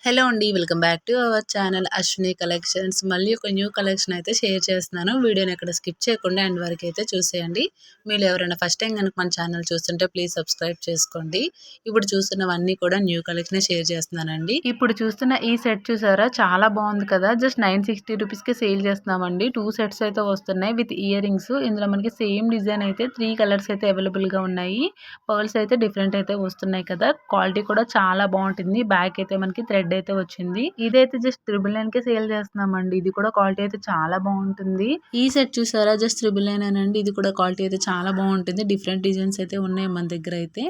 Hello అండి. Welcome back to our channel Ashwini collections. మళ్ళీ ఒక న్యూ కలెక్షన్ అయితే షేర్ చేస్తున్నాను. వీడియోని ఎక్కడ స్కిప్ చేయకుండా ఎండ్ వరకు అయితే చూసేయండి. మీరు ఎవరైనా ఫస్ట్ టైం కనుక మన ఛానల్ చూస్తుంటే ప్లీజ్ సబ్స్క్రైబ్ చేసుకోండి. ఇప్పుడు చూస్తున్నవన్నీ కూడా న్యూ కలెక్షనే షేర్ చేస్తున్నానండి. ఇప్పుడు చూస్తున్న ఈ సెట్ చూసారా, చాలా బాగుంది కదా. జస్ట్ 960 రూపీస్కి సేల్ చేస్తున్నామండి. 2 సెట్స్ అయితే వస్తున్నాయి విత్ ఇయర్ రింగ్స్. ఇందులో మనకి సేమ్ డిజైన్ అయితే 3 కలర్స్ అయితే అవైలబుల్గా ఉన్నాయి. పర్ల్స్ అయితే డిఫరెంట్ అయితే వస్తున్నాయి కదా. క్వాలిటీ కూడా చాలా బాగుంటుంది. బ్యాక్ అయితే మనకి థ్రెడ్ అయితే వచ్చింది. ఇదైతే జస్ట్ 999 కే సేల్ చేస్తున్నామండి. ఇది కూడా క్వాలిటీ అయితే చాలా బాగుంటుంది. ఈ సెట్ చూసారా, జస్ట్ 999 అండి. ఇది కూడా క్వాలిటీ అయితే చాలా బాగుంటుంది. డిఫరెంట్ డిజైన్స్ అయితే ఉన్నాయి మన దగ్గర అయితే.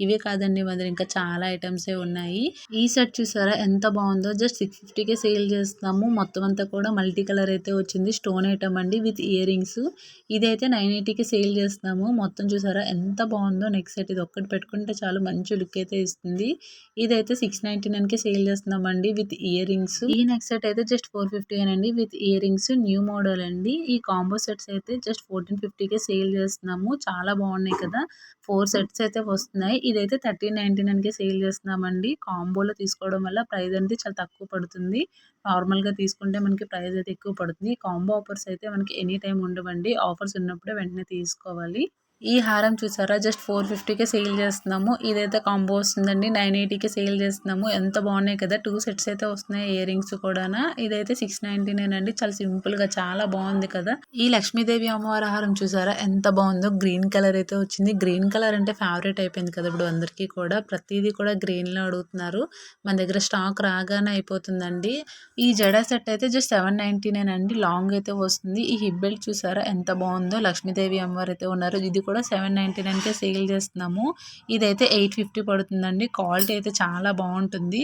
ఇవే కాదండి, మన దగ్గర ఇంకా చాలా ఐటమ్స్ ఉన్నాయి. ఈ సెట్ చూసారా ఎంత బాగుందో, జస్ట్ 650 కే సేల్ చేస్తున్నాము. మొత్తం అంతా కూడా మల్టీ కలర్ అయితే వచ్చింది. స్టోన్ ఐటమ్ అండి విత్ ఇయర్ రింగ్స్. ఇదైతే 980 కి సేల్ చేస్తున్నాము. మొత్తం చూసారా ఎంత బాగుందో. నెక్స్ట్ సెట్ ఇది ఒక్కటి పెట్టుకుంటే చాలు మంచి లుక్ అయితే ఇస్తుంది. ఇదైతే 699 కి సేల్ చేస్తున్నామండి విత్ ఇయర్ రింగ్స్. ఈ నెక్స్ట్ సెట్ అయితే జస్ట్ 450 అండి with ear rings. New model అండి. ఈ కాంబో సెట్స్ అయితే జస్ట్ 1450 కే సేల్ చేస్తున్నాము. చాలా బాగున్నాయి కదా. 4 సెట్స్ అయితే వస్తున్నాయి. ఇదైతే 1399 కే సేల్ చేస్తున్నామండి. కాంబోలో తీసుకోవడం వల్ల ప్రైస్ అనేది చాలా తక్కువ పడుతుంది. నార్మల్ గా తీసుకుంటే మనకి ప్రైస్ అయితే ఎక్కువ పడుతుంది. కాంబో ఆఫర్స్ అయితే మనకి ఎనీ టైం ఉండవండి. ఆఫర్స్ ఉన్నప్పుడే వెంటనే తీసుకోవాలి. ఈ హారం చూసారా, జస్ట్ 450 కే సేల్ చేస్తున్నాము. ఇదైతే కాంబో వస్తుందండి. 980 కే సేల్ చేస్తున్నాము. ఎంత బాగున్నాయి కదా. 2 సెట్స్ అయితే వస్తున్నాయి ఇయర్ రింగ్స్ కూడా. ఇదైతే 699 అండి. చాలా సింపుల్ గా చాలా బాగుంది కదా. ఈ లక్ష్మీదేవి అమ్మవారి హారం చూసారా ఎంత బాగుందో. గ్రీన్ కలర్ అయితే వచ్చింది. గ్రీన్ కలర్ అంటే ఫేవరెట్ అయిపోయింది కదా ఇప్పుడు అందరికీ కూడా. ప్రతిదీ కూడా గ్రీన్ లో అడుగుతున్నారు. మన దగ్గర స్టాక్ రాగానే అయిపోతుందండి. ఈ జడా సెట్ అయితే జస్ట్ 799 అండి. లాంగ్ అయితే వస్తుంది. ఈ హిప్ బెల్ట్ చూసారా ఎంత బాగుందో. లక్ష్మీదేవి అమ్మవారు అయితే ఉన్నారు. ఇది కూడా 799 కే సేల్ చేస్తున్నాము. ఇదైతే 850 పడుతుందండి. క్వాలిటీ అయితే చాలా బాగుంటుంది.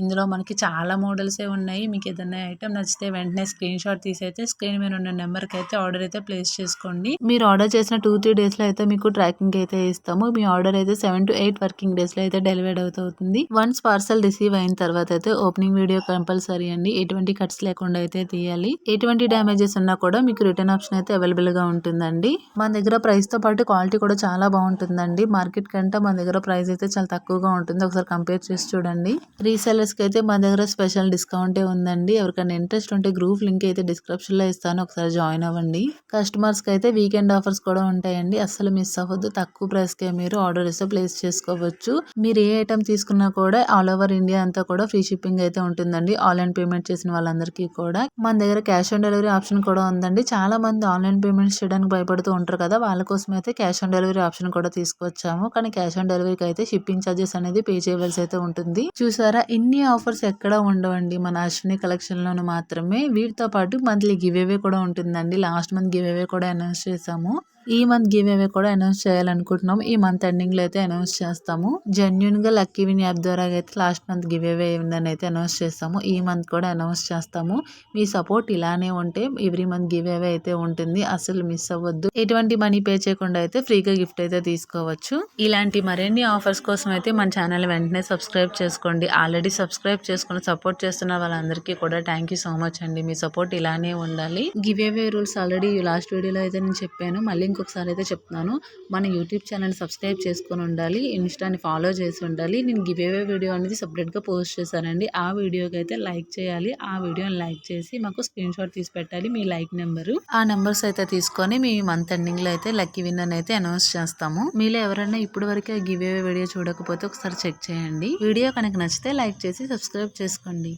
ఇందులో మనకి చాలా మోడల్స్ ఉన్నాయి. మీకు ఏదైనా ఐటమ్ నచ్చితే వెంటనే స్క్రీన్ షాట్ తీసి అయితే స్క్రీన్ మీద ఉన్న నెంబర్కి అయితే ఆర్డర్ అయితే ప్లేస్ చేసుకోండి. మీరు ఆర్డర్ చేసిన 2-3 డేస్ లో అయితే మీకు ట్రాకింగ్ అయితే ఇస్తాము. మీ ఆర్డర్ అయితే 7 to 8 వర్కింగ్ డేస్ లో అయితే డెలివరీ అవుతుంది. వన్స్ పార్సల్ రిసీవ్ అయిన తర్వాత అయితే ఓపెనింగ్ వీడియో కంపల్సరీ అండి. ఎటువంటి కట్స్ లేకుండా అయితే తీయాలి. ఎటువంటి డ్యామేజెస్ ఉన్నా కూడా మీకు రిటర్న్ ఆప్షన్ అయితే అవైలబుల్ గా ఉంటుందండి. మన దగ్గర ప్రైస్ తో పాటు క్వాలిటీ కూడా చాలా బాగుంటుందండి. మార్కెట్ కంటే మన దగ్గర ప్రైస్ అయితే చాలా తక్కువగా ఉంటుంది. ఒకసారి కంపేర్ చేసి చూడండి. రీసెల్లర్స్ కి అయితే మన దగ్గర స్పెషల్ డిస్కౌంట్ ఉందండి. ఎవరికైనా ఇంట్రెస్ట్ ఉంటే గ్రూప్ లింక్ అయితే డిస్క్రిప్షన్ లో ఇస్తాను. ఒకసారి జాయిన్ అవ్వండి. కస్టమర్స్ కి అయితే వీకెండ్ ఆఫర్స్ కూడా ఉంటాయండి. అస్సలు మిస్ అవ్వద్దు. తక్కువ ప్రైస్ కే మీరు ఆర్డర్ ఇస్తే ప్లేస్ చేసుకోవచ్చు. మీరు ఏ ఐటమ్ తీసుకున్నా కూడా ఆల్ ఓవర్ ఇండియా అంతా కూడా ఫ్రీ షిప్పింగ్ అయితే ఉంటుందండి. ఆన్లైన్ పేమెంట్ చేసిన వాళ్ళందరికీ కూడా. మన దగ్గర క్యాష్ ఆన్ డెలివరీ ఆప్షన్ కూడా ఉందండి. చాలా మంది ఆన్లైన్ పేమెంట్స్ చేయడానికి భయపడుతూ ఉంటారు కదా. వాళ్ళ కోసం అయితే క్యాష్ ఆన్ డెలివరీ ఆప్షన్ కూడా తీసుకొచ్చాము. కానీ క్యాష్ ఆన్ డెలివరీకి అయితే షిప్పింగ్ ఛార్జెస్ అనేది పే చేయవలసి అయితే ఉంటుంది. చూసారా, ఇన్ని ఆఫర్స్ ఎక్కడ ఉండవండి. మన అశ్విని కలెక్షన్ లోను మాత్రమే. వీటితో పాటు మంత్లీ గివ్ అవే కూడా ఉంటుందండి. లాస్ట్ మంత్ గివ్ అవే కూడా అనౌన్స్ చేసాము. ఈ మంత్ గివ్ అవే కూడా అనౌన్స్ చేయాలనుకుంటున్నాం. ఈ మంత్ ఎండింగ్ లో అయితే అనౌన్స్ చేస్తాము. జెన్యున్ గా లక్కీ విన్ యాప్ ద్వారా అయితే లాస్ట్ మంత్ గివ్ అవే ఉందని అయితే అనౌన్స్ చేస్తాము. ఈ మంత్ కూడా అనౌన్స్ చేస్తాము. మీ సపోర్ట్ ఇలానే ఉంటే ఎవ్రీ మంత్ గివ్ అవే అయితే ఉంటుంది. అసలు మిస్ అవ్వద్దు. ఎటువంటి మనీ పే చేయకుండా అయితే ఫ్రీగా గిఫ్ట్ అయితే తీసుకోవచ్చు. ఇలాంటి మరిన్ని ఆఫర్స్ కోసం అయితే మన ఛానల్ వెంటనే సబ్స్క్రైబ్ చేసుకోండి. ఆల్రెడీ సబ్స్క్రైబ్ చేసుకుని సపోర్ట్ చేస్తున్న వాళ్ళందరికీ కూడా థ్యాంక్ యూ సో మచ్ అండి. మీ సపోర్ట్ ఇలానే ఉండాలి. Give away rules already last వీడియోలో అయితే నేను చెప్పాను. మళ్ళీ ఇంకొకసారి అయితే చెప్తున్నాను. మన యూట్యూబ్ ఛానల్ సబ్స్క్రైబ్ చేసుకొని ఉండాలి. ఇన్స్టాని ఫాలో చేసి ఉండాలి. నేను గివ్ అవే వీడియో అనేది సపరేట్ గా పోస్ట్ చేశానండి. ఆ వీడియోకి అయితే లైక్ చేయాలి. ఆ వీడియోని లైక్ చేసి మాకు స్క్రీన్ షాట్ తీసి పెట్టాలి. మీ లైక్ నెంబరు. ఆ నెంబర్స్ అయితే తీసుకొని మీ మంత్ ఎండింగ్ లో అయితే లక్కీ విన్నర్ అయితే అనౌన్స్ చేస్తాము. మీలో ఎవరైనా ఇప్పుడు వరకే గివ్ అవే వీడియో చూడకపోతే ఒకసారి చెక్ చేయండి. వీడియో కనుక నచ్చితే లైక్ చేసి సబ్స్క్రైబ్ చేసుకోండి.